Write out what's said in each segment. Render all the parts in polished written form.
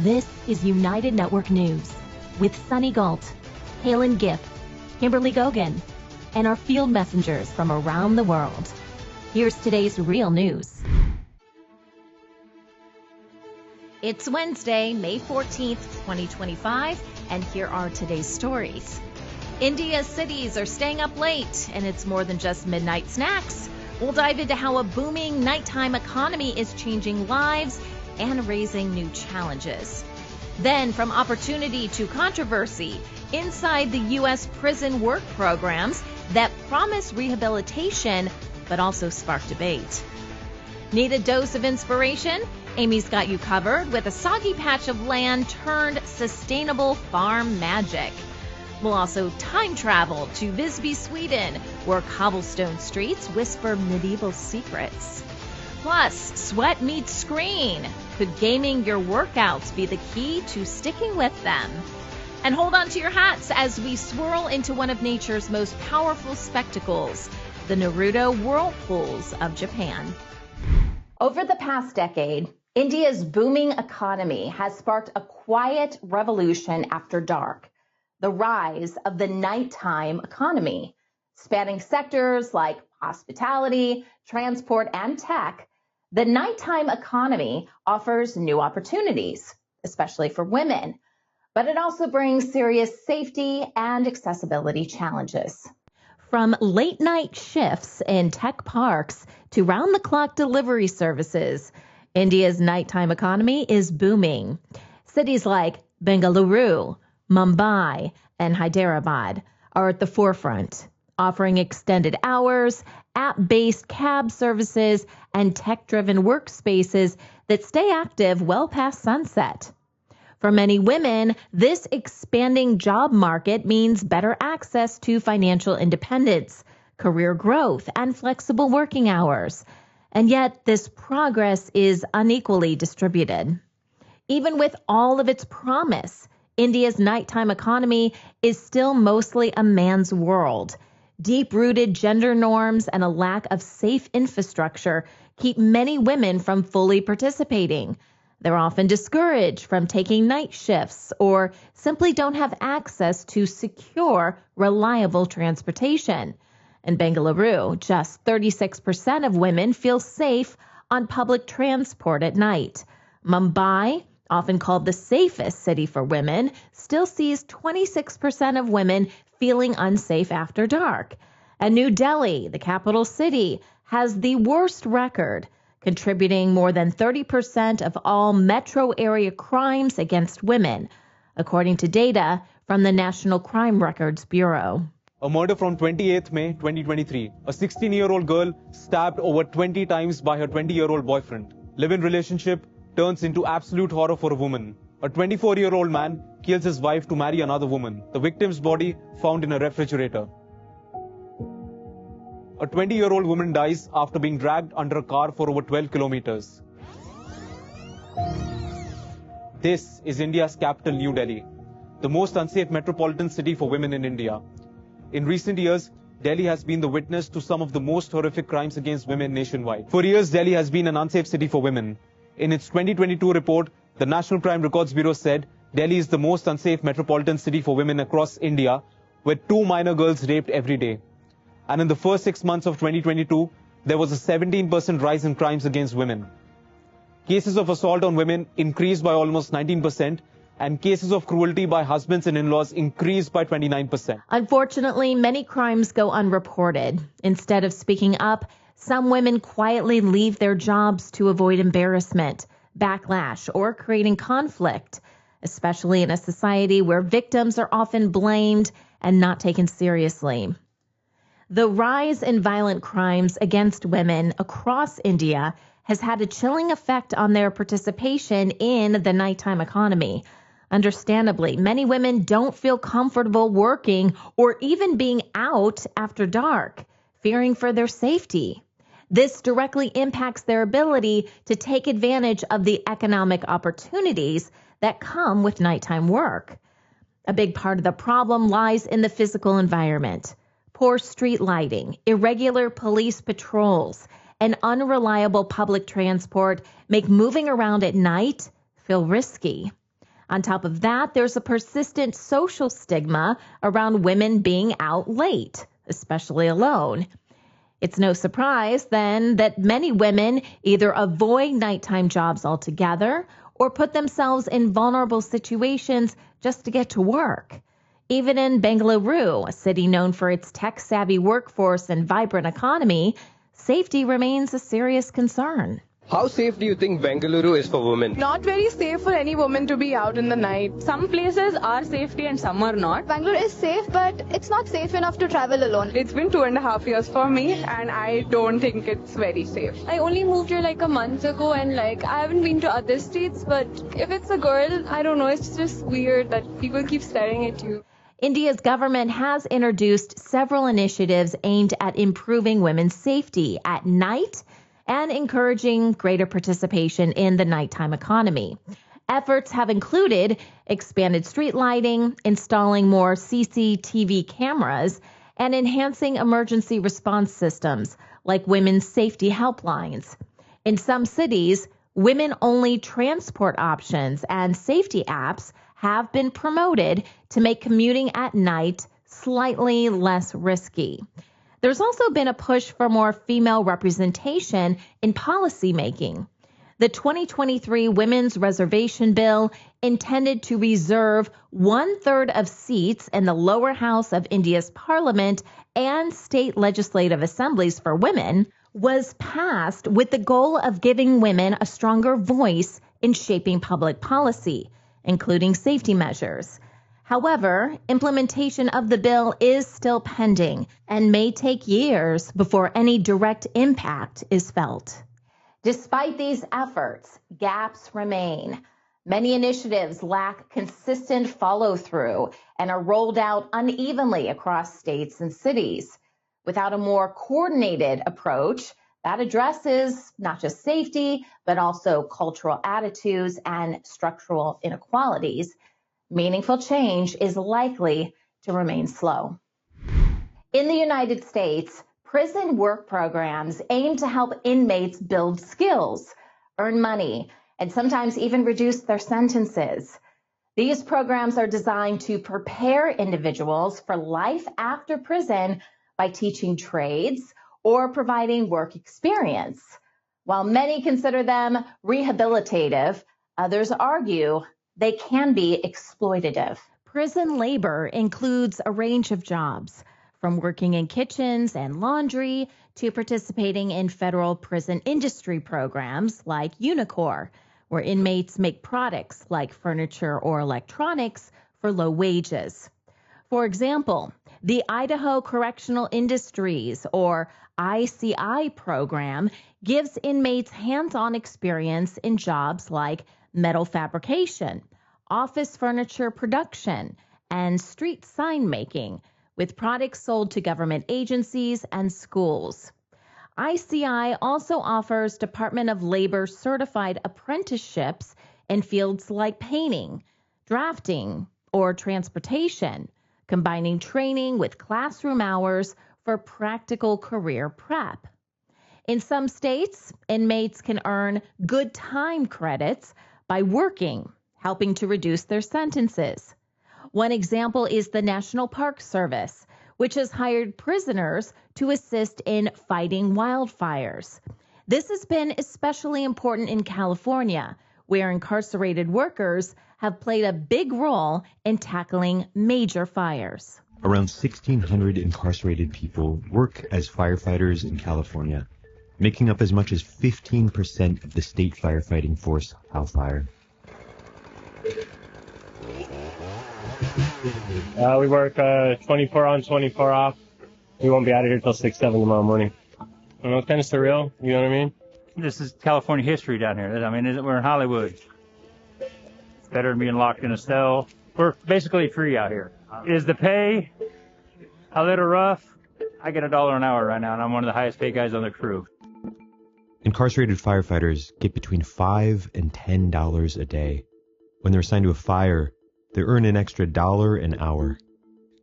This is United Network News with Sunny Galt, Calen Giff, Kimberly Gogan, and our field messengers from around the world. Here's today's real news. It's Wednesday, May 14th, 2025, and here are today's stories. India's cities are staying up late, and it's more than just midnight snacks. We'll dive into how a booming nighttime economy is changing lives and raising new challenges. Then, from opportunity to controversy, inside the U.S. prison work programs that promise rehabilitation but also spark debate. Need a dose of inspiration? Amy's got you covered with a soggy patch of land turned sustainable farm magic. We'll also time travel to Visby, Sweden, where cobblestone streets whisper medieval secrets. Plus, sweat meets screen. Could gaming your workouts be the key to sticking with them? And hold on to your hats as we swirl into one of nature's most powerful spectacles, the Naruto Whirlpools of Japan. Over the past decade, India's booming economy has sparked a quiet revolution after dark, the rise of the nighttime economy. Spanning sectors like hospitality, transport, and tech, the nighttime economy offers new opportunities, especially for women, but it also brings serious safety and accessibility challenges. From late-night shifts in tech parks to round-the-clock delivery services, India's nighttime economy is booming. Cities like Bengaluru, Mumbai, and Hyderabad are at the forefront, offering extended hours, app-based cab services, and tech-driven workspaces that stay active well past sunset. For many women, this expanding job market means better access to financial independence, career growth, and flexible working hours. And yet, this progress is unequally distributed. Even with all of its promise, India's nighttime economy is still mostly a man's world. Deep-rooted gender norms and a lack of safe infrastructure keep many women from fully participating. They're often discouraged from taking night shifts or simply don't have access to secure, reliable transportation. In Bengaluru, just 36% of women feel safe on public transport at night. Mumbai, often called the safest city for women, still sees 26% of women feeling unsafe after dark. And New Delhi, the capital city, has the worst record, contributing more than 30% of all metro area crimes against women, according to data from the National Crime Records Bureau. A murder from 28th May 2023. A 16-year-old girl stabbed over 20 times by her 20-year-old boyfriend. Live-in relationship turns into absolute horror for a woman. A 24-year-old man kills his wife to marry another woman. The victim's body found in a refrigerator. A 20-year-old woman dies after being dragged under a car for over 12 kilometers. This is India's capital, New Delhi, the most unsafe metropolitan city for women in India. In recent years, Delhi has been the witness to some of the most horrific crimes against women nationwide. For years, Delhi has been an unsafe city for women. In its 2022 report, the National Crime Records Bureau said Delhi is the most unsafe metropolitan city for women across India, with 2 minor girls raped every day. And in the first 6 months of 2022, there was a 17% rise in crimes against women. Cases of assault on women increased by almost 19%, and cases of cruelty by husbands and in-laws increased by 29%. Unfortunately, many crimes go unreported. Instead of speaking up, some women quietly leave their jobs to avoid embarrassment, backlash, or creating conflict, especially in a society where victims are often blamed and not taken seriously. The rise in violent crimes against women across India has had a chilling effect on their participation in the nighttime economy. Understandably, many women don't feel comfortable working or even being out after dark, fearing for their safety. This directly impacts their ability to take advantage of the economic opportunities that come with nighttime work. A big part of the problem lies in the physical environment. Poor street lighting, irregular police patrols, and unreliable public transport make moving around at night feel risky. On top of that, there's a persistent social stigma around women being out late, especially alone. It's no surprise, then, that many women either avoid nighttime jobs altogether or put themselves in vulnerable situations just to get to work. Even in Bengaluru, a city known for its tech-savvy workforce and vibrant economy, safety remains a serious concern. How safe do you think Bengaluru is for women? Not very safe for any woman to be out in the night. Some places are safety and some are not. Bangalore is safe, but it's not safe enough to travel alone. It's been 2.5 years for me, and I don't think it's very safe. I only moved here like a month ago, and I haven't been to other states, but if it's a girl, I don't know, it's just weird that people keep staring at you. India's government has introduced several initiatives aimed at improving women's safety at night and encouraging greater participation in the nighttime economy. Efforts have included expanded street lighting, installing more CCTV cameras, and enhancing emergency response systems like women's safety helplines. In some cities, women-only transport options and safety apps have been promoted to make commuting at night slightly less risky. There's also been a push for more female representation in policymaking. The 2023 Women's Reservation Bill, intended to reserve 1/3 of seats in the lower house of India's parliament and state legislative assemblies for women, was passed with the goal of giving women a stronger voice in shaping public policy, including safety measures. However, implementation of the bill is still pending and may take years before any direct impact is felt. Despite these efforts, gaps remain. Many initiatives lack consistent follow-through and are rolled out unevenly across states and cities. Without a more coordinated approach that addresses not just safety, but also cultural attitudes and structural inequalities, meaningful change is likely to remain slow. In the United States, prison work programs aim to help inmates build skills, earn money, and sometimes even reduce their sentences. These programs are designed to prepare individuals for life after prison by teaching trades or providing work experience. While many consider them rehabilitative, others argue they can be exploitative. Prison labor includes a range of jobs, from working in kitchens and laundry to participating in federal prison industry programs like Unicor, where inmates make products like furniture or electronics for low wages. For example, the Idaho Correctional Industries, or ICI program, gives inmates hands-on experience in jobs like metal fabrication, office furniture production, and street sign making, with products sold to government agencies and schools. ICI also offers Department of Labor certified apprenticeships in fields like painting, drafting, or transportation, combining training with classroom hours for practical career prep. In some states, inmates can earn good time credits by working, helping to reduce their sentences. One example is the National Park Service, which has hired prisoners to assist in fighting wildfires. This has been especially important in California, where incarcerated workers have played a big role in tackling major fires. Around 1,600 incarcerated people work as firefighters in California, making up as much as 15% of the state firefighting force, CAL FIRE. We work 24 on, 24 off. We won't be out of here till 6, 7 tomorrow morning. I know, it's kind of surreal, you know what I mean? This is California history down here. I mean, we're in Hollywood. It's better than being locked in a cell. We're basically free out here. Is the pay a little rough? I get $1 an hour right now, and I'm one of the highest paid guys on the crew. Incarcerated firefighters get between $5 and $10 a day. When they're assigned to a fire, they earn an extra $1 an hour.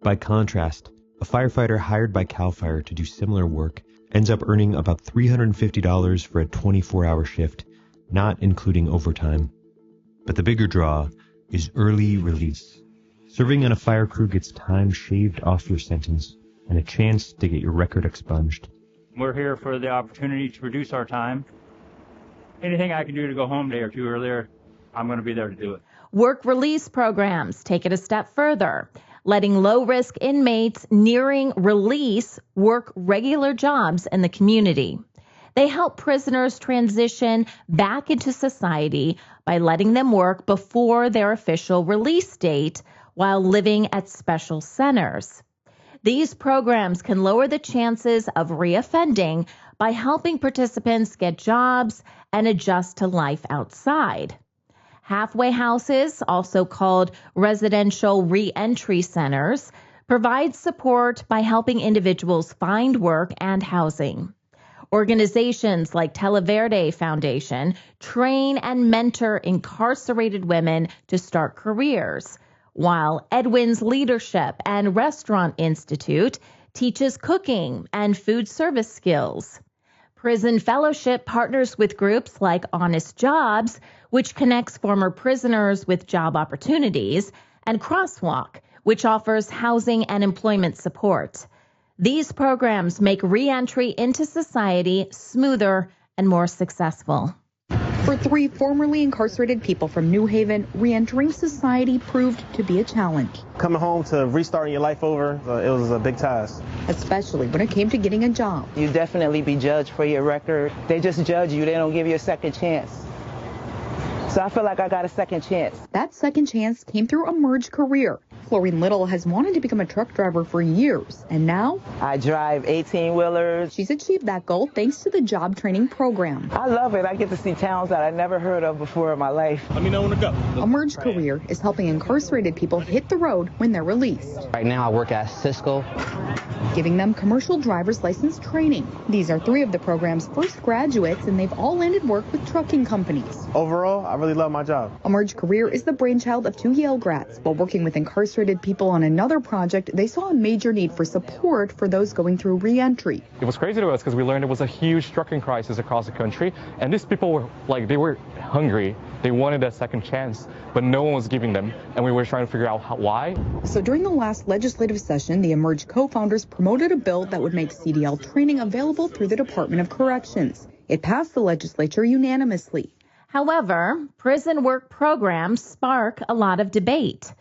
By contrast, a firefighter hired by CAL FIRE to do similar work ends up earning about $350 for a 24-hour shift, not including overtime. But the bigger draw, is early release. Serving on a fire crew gets time shaved off your sentence and a chance to get your record expunged. We're here for the opportunity to reduce our time. Anything I can do to go home a day or two earlier, I'm going to be there to do it. Work release programs take it a step further, letting low-risk inmates nearing release work regular jobs in the community. They help prisoners transition back into society by letting them work before their official release date while living at special centers. These programs can lower the chances of reoffending by helping participants get jobs and adjust to life outside. Halfway houses, also called residential reentry centers, provide support by helping individuals find work and housing. Organizations like Televerde Foundation train and mentor incarcerated women to start careers, while Edwin's Leadership and Restaurant Institute teaches cooking and food service skills. Prison Fellowship partners with groups like Honest Jobs, which connects former prisoners with job opportunities, and Crosswalk, which offers housing and employment support. These programs make re-entry into society smoother and more successful. For 3 formerly incarcerated people from New Haven, re-entering society proved to be a challenge. Coming home to restarting your life over, it was a big task. Especially when it came to getting a job. You definitely be judged for your record. They just judge you. They don't give you a second chance. So I feel like I got a second chance. That second chance came through a merged career. Florine Little has wanted to become a truck driver for years, and now I drive 18-wheelers. She's achieved that goal thanks to the job training program. I love it. I get to see towns that I never heard of before in my life. Let me know when to go. A merged career is helping incarcerated people hit the road when they're released. Right now I work at Cisco, giving them commercial driver's license training. These are 3 of the program's first graduates, and they've all landed work with trucking companies. Overall, I really love my job. A merged career is the brainchild of 2 Yale grads. While working with incarcerated people on another project, they saw a major need for support for those going through re-entry. It was crazy to us because we learned it was a huge trucking crisis across the country, and these people were they were hungry. They wanted a second chance, but no one was giving them, and we were trying to figure out why. So during the last legislative session, the Emerge co-founders promoted a bill that would make CDL training available through the Department of Corrections. It passed the legislature unanimously. However, prison work programs spark a lot of debate.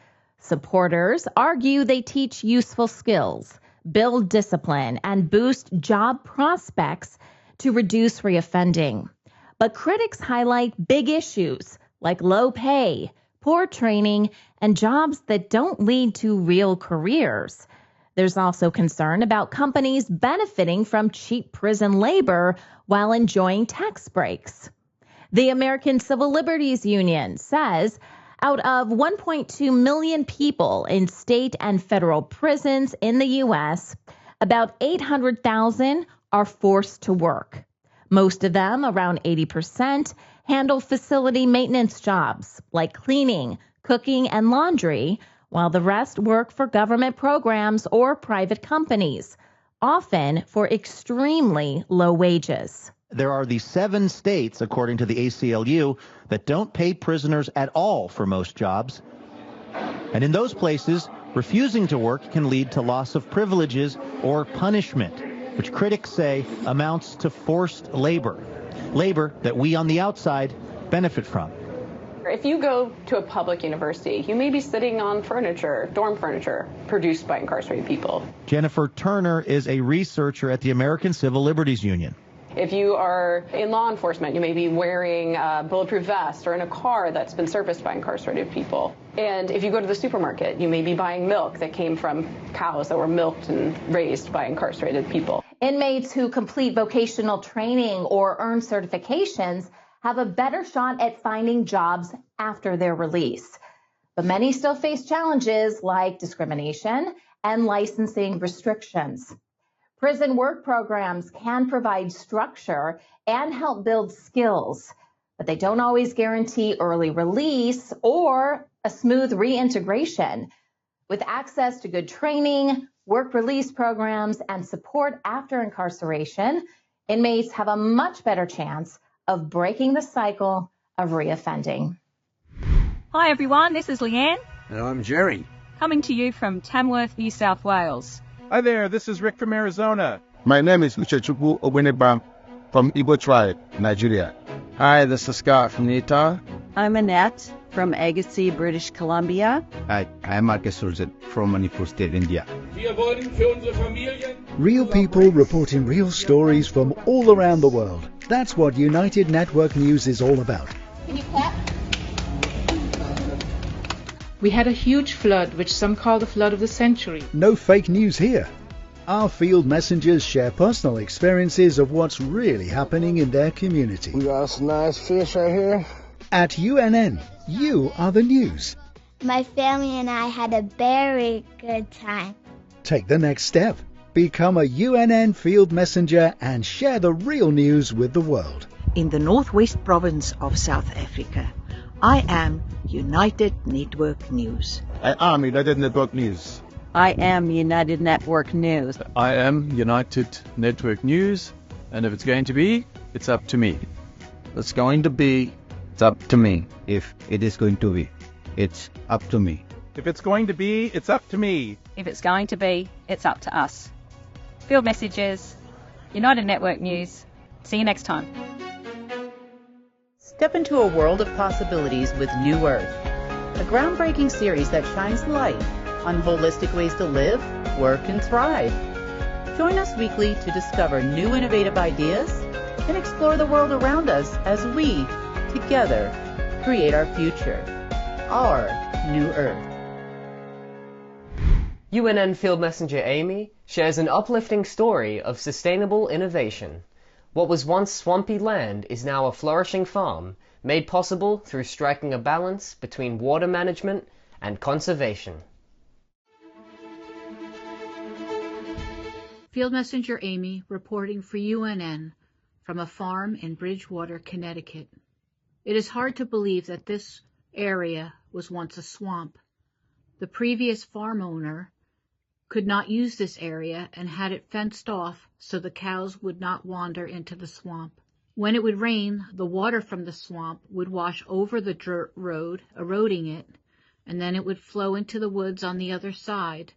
Supporters argue they teach useful skills, build discipline, and boost job prospects to reduce reoffending. But critics highlight big issues like low pay, poor training, and jobs that don't lead to real careers. There's also concern about companies benefiting from cheap prison labor while enjoying tax breaks. The American Civil Liberties Union says out of 1.2 million people in state and federal prisons in the U.S., about 800,000 are forced to work. Most of them, around 80%, handle facility maintenance jobs like cleaning, cooking, and laundry, while the rest work for government programs or private companies, often for extremely low wages. There are these 7 states, according to the ACLU, that don't pay prisoners at all for most jobs. And in those places, refusing to work can lead to loss of privileges or punishment, which critics say amounts to forced labor, labor that we on the outside benefit from. If you go to a public university, you may be sitting on furniture, dorm furniture, produced by incarcerated people. Jennifer Turner is a researcher at the American Civil Liberties Union. If you are in law enforcement, you may be wearing a bulletproof vest or in a car that's been serviced by incarcerated people. And if you go to the supermarket, you may be buying milk that came from cows that were milked and raised by incarcerated people. Inmates who complete vocational training or earn certifications have a better shot at finding jobs after their release. But many still face challenges like discrimination and licensing restrictions. Prison work programs can provide structure and help build skills, but they don't always guarantee early release or a smooth reintegration. With access to good training, work release programs, and support after incarceration, inmates have a much better chance of breaking the cycle of reoffending. Hi everyone, this is Leanne. And I'm Jerry. Coming to you from Tamworth, New South Wales. Hi there, this is Rick from Arizona. My name is Uchechukwu Owenebam from Igbo tribe, Nigeria. Hi, this is Scott from Utah. I'm Annette from Agassiz, British Columbia. Hi, I'm Marcus Sulzet from Manipur State, India. Real people reporting real stories from all around the world. That's what United Network News is all about. Can you clap? We had a huge flood, which some call the flood of the century. No fake news here. Our field messengers share personal experiences of what's really happening in their community. We got some nice fish right here. At UNN, you are the news. My family and I had a very good time. Take the next step. Become a UNN field messenger and share the real news with the world. In the northwest province of South Africa, I am United Network News. I am United Network News. I am United Network News. I am United Network News, and if it's going to be, it's up to me. It's going to be, it's up to me. If it is going to be, it's up to me. If it's going to be, it's up to me. If it's going to be, it's up to us. Field Messages, United Network News. See you next time. Step into a world of possibilities with New Earth, a groundbreaking series that shines light on holistic ways to live, work, and thrive. Join us weekly to discover new innovative ideas and explore the world around us as we, together, create our future, our New Earth. UNN Field Messenger Amy shares an uplifting story of sustainable innovation. What was once swampy land is now a flourishing farm, made possible through striking a balance between water management and conservation. Field Messenger Amy reporting for UNN from a farm in Bridgewater, Connecticut. It is hard to believe that this area was once a swamp. The previous farm owner could not use this area and had it fenced off so the cows would not wander into the swamp. When it would rain, the water from the swamp would wash over the dirt road, eroding it, and then it would flow into the woods on the other side,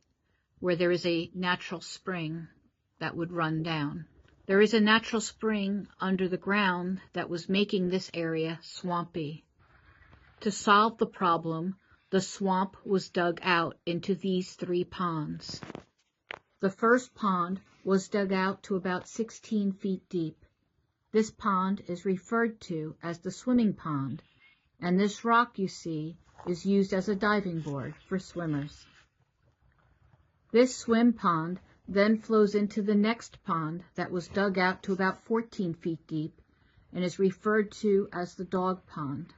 where there is a natural spring that would run down. There is a natural spring under the ground that was making this area swampy. To solve the problem, the swamp was dug out into these 3 ponds. The first pond was dug out to about 16 feet deep. This pond is referred to as the swimming pond, and this rock you see is used as a diving board for swimmers. This swim pond then flows into the next pond that was dug out to about 14 feet deep and is referred to as the dog pond.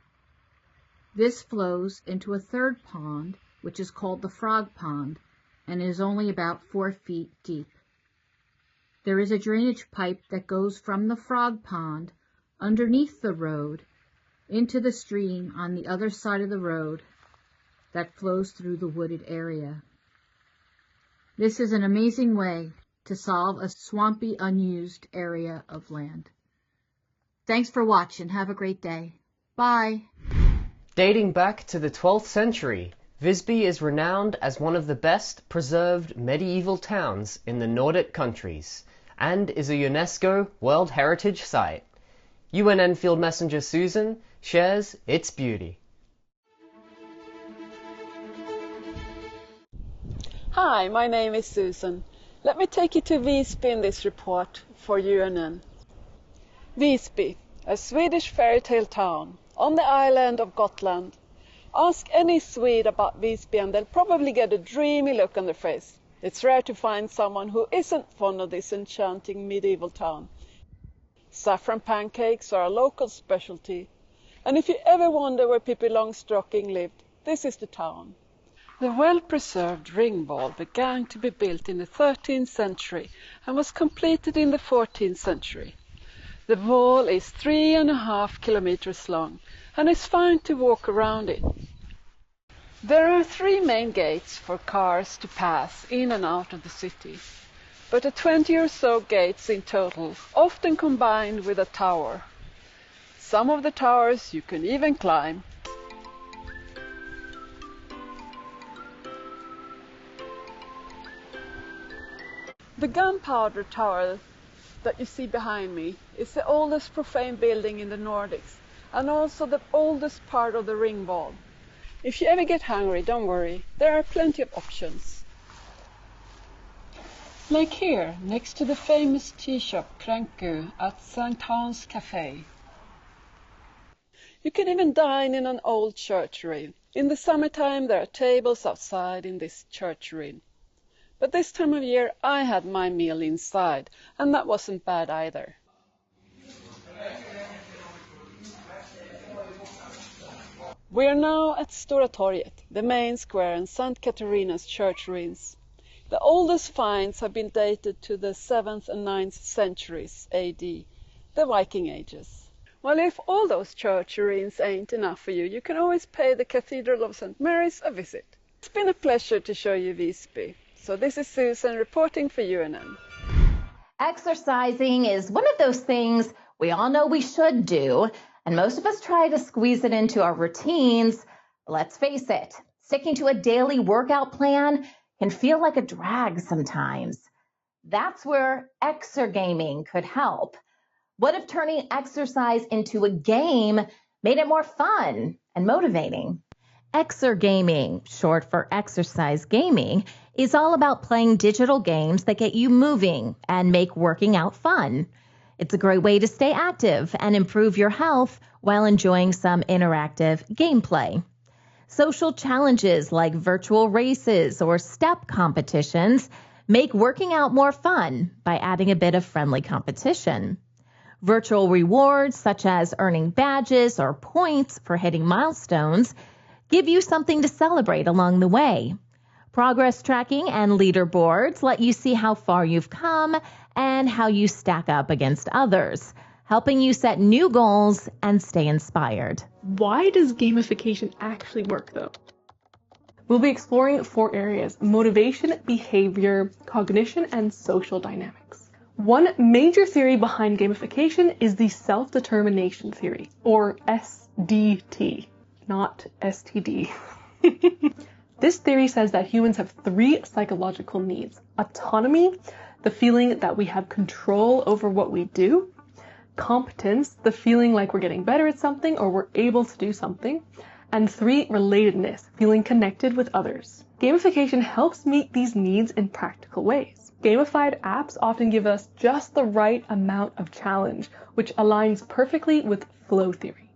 This flows into a third pond, which is called the frog pond, and is only about 4 feet deep. There is a drainage pipe that goes from the frog pond underneath the road into the stream on the other side of the road that flows through the wooded area. This is an amazing way to solve a swampy, unused area of land. Thanks for watching. Have a great day. Bye. Dating back to the 12th century, Visby is renowned as one of the best preserved medieval towns in the Nordic countries and is a UNESCO World Heritage Site. UNN Field Messenger Susan shares its beauty. Hi, my name is Susan. Let me take you to Visby in this report for UNN. Visby, a Swedish fairy tale town on the island of Gotland. Ask any Swede about Visby and they'll probably get a dreamy look on their face. It's rare to find someone who isn't fond of this enchanting medieval town. Saffron pancakes are a local specialty, and if you ever wonder where Pippi Longstocking lived, this is the town. The well-preserved ring wall began to be built in the 13th century and was completed in the 14th century. The wall is 3.5 kilometers long and is fine to walk around it. There are 3 main gates for cars to pass in and out of the city, but 20 or so gates in total, often combined with a tower. Some of the towers you can even climb. The gunpowder tower that you see behind me is the oldest profane building in the Nordics and also the oldest part of the ring wall. If you ever get hungry, don't worry, there are plenty of options. Like here, next to the famous tea shop Kranku at St. Hans Cafe. You can even dine in an old church ruin. In the summertime there are tables outside in this church ruin. But this time of year I had my meal inside, and that wasn't bad either. We are now at Stora Torget, the main square in St. Katarina's church ruins. The oldest finds have been dated to the 7th and 9th centuries AD, the Viking Ages. Well, if all those church ruins ain't enough for you, you can always pay the Cathedral of St. Mary's a visit. It's been a pleasure to show you Visby. So this is Susan reporting for UNN. Exercising is one of those things we all know we should do, and most of us try to squeeze it into our routines. Let's face it, sticking to a daily workout plan can feel like a drag sometimes. That's where Exergaming could help. What if turning exercise into a game made it more fun and motivating? Exergaming, short for exercise gaming, is all about playing digital games that get you moving and make working out fun. It's a great way to stay active and improve your health while enjoying some interactive gameplay. Social challenges like virtual races or step competitions make working out more fun by adding a bit of friendly competition. Virtual rewards, such as earning badges or points for hitting milestones, give you something to celebrate along the way. Progress tracking and leaderboards let you see how far you've come and how you stack up against others, helping you set new goals and stay inspired. Why does gamification actually work, though? We'll be exploring 4 areas: motivation, behavior, cognition, and social dynamics. One major theory behind gamification is the self-determination theory, or SDT, not STD. This theory says that humans have 3 psychological needs: autonomy, the feeling that we have control over what we do; competence, the feeling like we're getting better at something or we're able to do something; and 3, relatedness, feeling connected with others. Gamification helps meet these needs in practical ways. Gamified apps often give us just the right amount of challenge, which aligns perfectly with flow theory.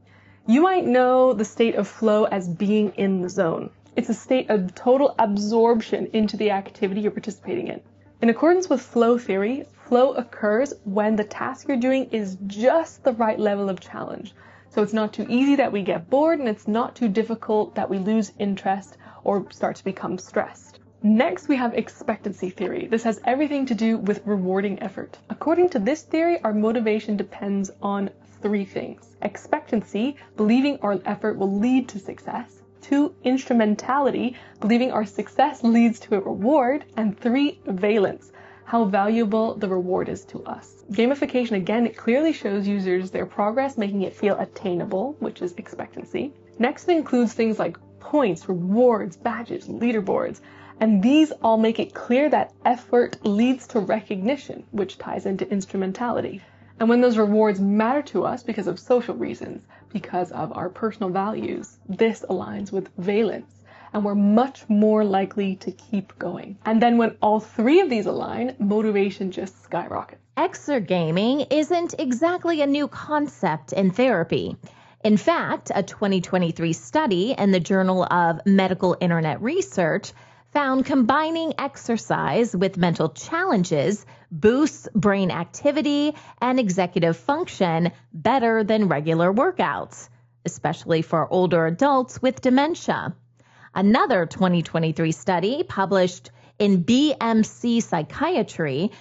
You might know the state of flow as being in the zone. It's a state of total absorption into the activity you're participating in. In accordance with flow theory, flow occurs when the task you're doing is just the right level of challenge. So it's not too easy that we get bored, and it's not too difficult that we lose interest or start to become stressed. Next, we have expectancy theory. This has everything to do with rewarding effort. According to this theory, our motivation depends on 3 things: expectancy, believing our effort will lead to success; 2, instrumentality, believing our success leads to a reward; and 3, valence, how valuable the reward is to us. Gamification, again, it clearly shows users their progress, making it feel attainable, which is expectancy. Next, it includes things like points, rewards, badges, leaderboards, and these all make it clear that effort leads to recognition, which ties into instrumentality. And when those rewards matter to us because of social reasons, because of our personal values, this aligns with valence, and we're much more likely to keep going. And then when all 3 of these align, motivation just skyrockets. Exergaming isn't exactly a new concept in therapy. In fact, a 2023 study in the Journal of Medical Internet Research found combining exercise with mental challenges boosts brain activity and executive function better than regular workouts, especially for older adults with dementia. Another 2023 study published in BMC Psychiatry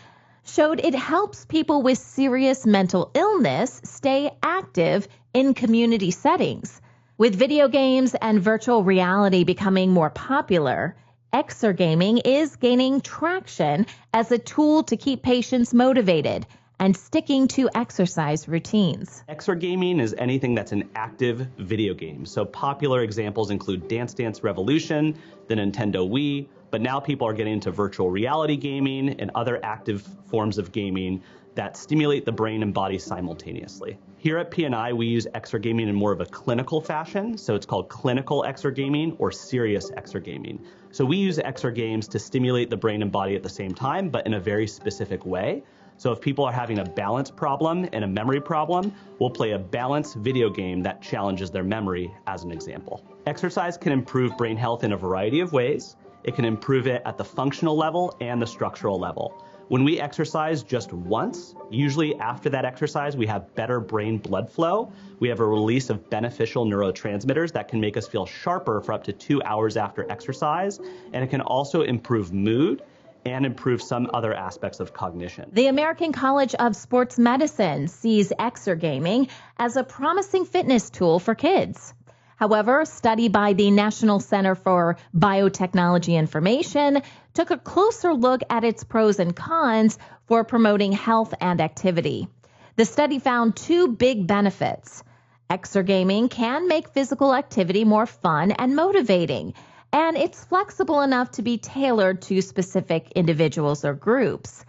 showed it helps people with serious mental illness stay active in community settings. With video games and virtual reality becoming more popular, Exergaming is gaining traction as a tool to keep patients motivated and sticking to exercise routines. Exergaming is anything that's an active video game. So popular examples include Dance Dance Revolution, the Nintendo Wii, but now people are getting into virtual reality gaming and other active forms of gaming that stimulate the brain and body simultaneously. Here at P&I, we use exergaming in more of a clinical fashion, so it's called clinical exergaming or serious exergaming. So we use exergames to stimulate the brain and body at the same time, but in a very specific way. So if people are having a balance problem and a memory problem, we'll play a balance video game that challenges their memory as an example. Exercise can improve brain health in a variety of ways. It can improve it at the functional level and the structural level. When we exercise just once, usually after that exercise, we have better brain blood flow. We have a release of beneficial neurotransmitters that can make us feel sharper for up to 2 hours after exercise. And it can also improve mood and improve some other aspects of cognition. The American College of Sports Medicine sees exergaming as a promising fitness tool for kids. However, a study by the National Center for Biotechnology Information took a closer look at its pros and cons for promoting health and activity. The study found 2 big benefits. Exergaming can make physical activity more fun and motivating, and it's flexible enough to be tailored to specific individuals or groups.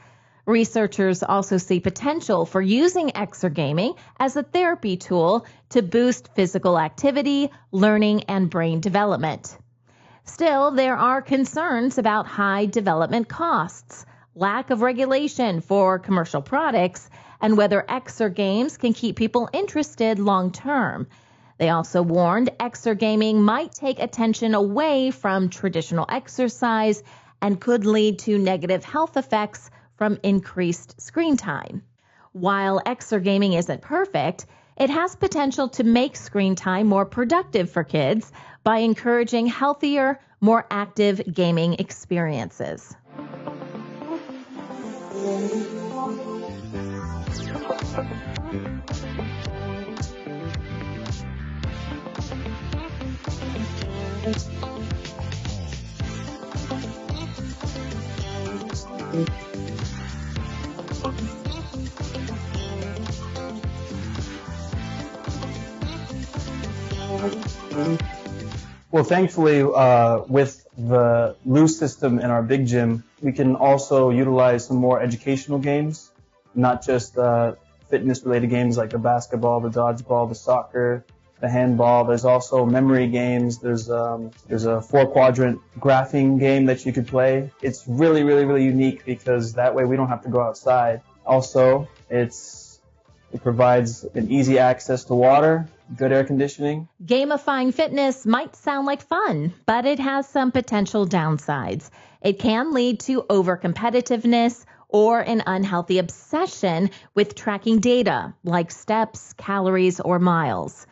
Researchers also see potential for using exergaming as a therapy tool to boost physical activity, learning, and brain development. Still, there are concerns about high development costs, lack of regulation for commercial products, and whether exergames can keep people interested long term. They also warned exergaming might take attention away from traditional exercise and could lead to negative health effects from increased screen time. While exergaming isn't perfect, it has potential to make screen time more productive for kids by encouraging healthier, more active gaming experiences. Well, thankfully, with the loose system in our big gym, we can also utilize some more educational games, not just fitness-related games like the basketball, the dodgeball, the soccer, the handball. There's also memory games. There's a 4-quadrant graphing game that you could play. It's really, really, really unique because that way we don't have to go outside. Also, it provides an easy access to water, good air conditioning. Gamifying fitness might sound like fun, but it has some potential downsides. It can lead to overcompetitiveness or an unhealthy obsession with tracking data like steps, calories, or miles.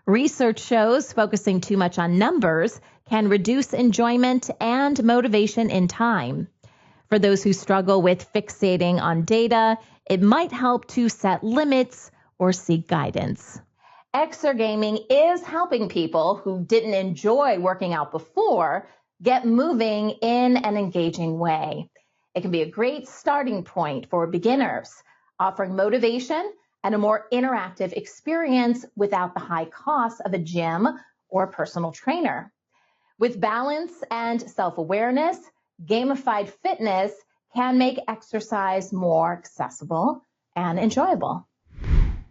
Research shows focusing too much on numbers can reduce enjoyment and motivation in time. For those who struggle with fixating on data, it might help to set limits or seek guidance. Exergaming is helping people who didn't enjoy working out before get moving in an engaging way. It can be a great starting point for beginners, offering motivation and a more interactive experience without the high cost of a gym or personal trainer. With balance and self-awareness, gamified fitness can make exercise more accessible and enjoyable.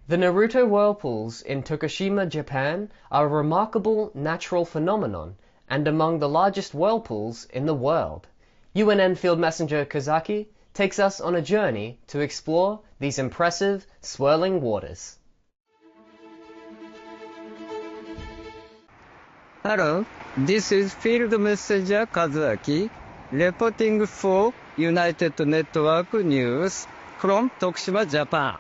The Naruto Whirlpools in Tokushima, Japan are a remarkable natural phenomenon and among the largest whirlpools in the world. UNN Field Messenger Kozaki takes us on a journey to explore these impressive swirling waters. Hello, this is Field Messenger Kazuaki, reporting for United Network News from Tokushima, Japan.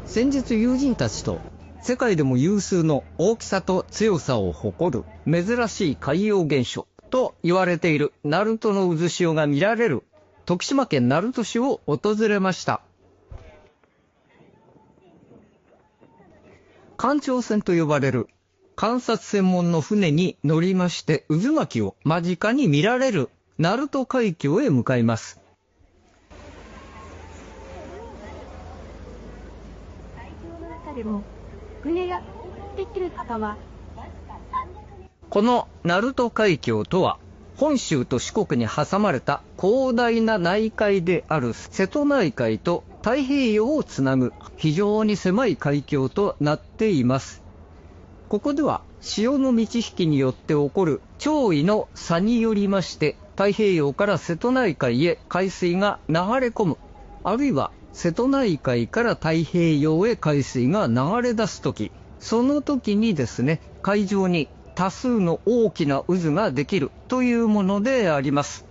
先日友人たちと世界でも有数の大きさと強さを誇る珍しい海洋現象と言われているナルトの渦潮が見られる徳島県鳴門市を訪れました。環状船と呼ばれる観察専門の船に乗りまして渦巻きを間近に見られる鳴門海峡へ向かいます。でも船ができる方はこの鳴門海峡とは、本州と四国に挟まれた広大な内海である瀬戸内海と太平洋をつなぐ非常に狭い海峡となっています。ここでは潮の満ち引きによって起こる潮位の差によりまして、太平洋から瀬戸内海へ海水が流れ込む、あるいは瀬戸内海から太平洋へ海水が流れ出すとき、その時にですね、海上に多数の大きな渦ができるというものであります。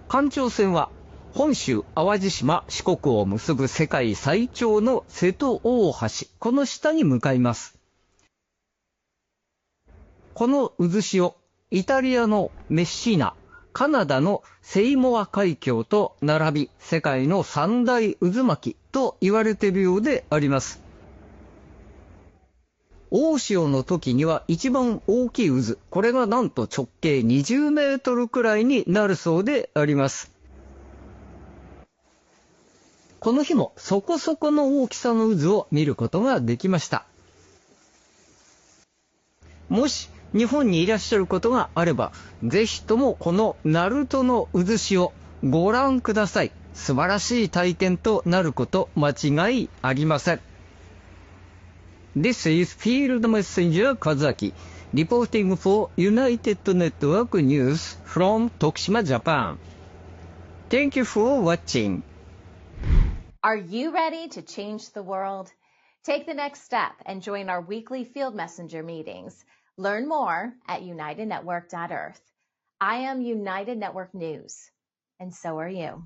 環状線は本州淡路島四国を結ぶ世界最長の瀬戸大橋、この下に向かいます。この渦潮、イタリアのメッシーナ、カナダのセイモア海峡と並び、世界の三大渦巻きと言われているようであります。大潮の時には一番大きい渦、これがなんと直径20メートルくらいになるそうであります。この日もそこそこの大きさの渦を見ることができました。もし日本にいらっしゃることがあれば、ぜひともこの鳴門の渦潮ご覧ください。素晴らしい体験となること間違いありません。This is Field Messenger Kazaki, reporting for United Network News from Tokushima, Japan. Thank you for watching. Are you ready to change the world? Take the next step and join our weekly Field Messenger meetings. Learn more at unitednetwork.earth. I am United Network News, and so are you.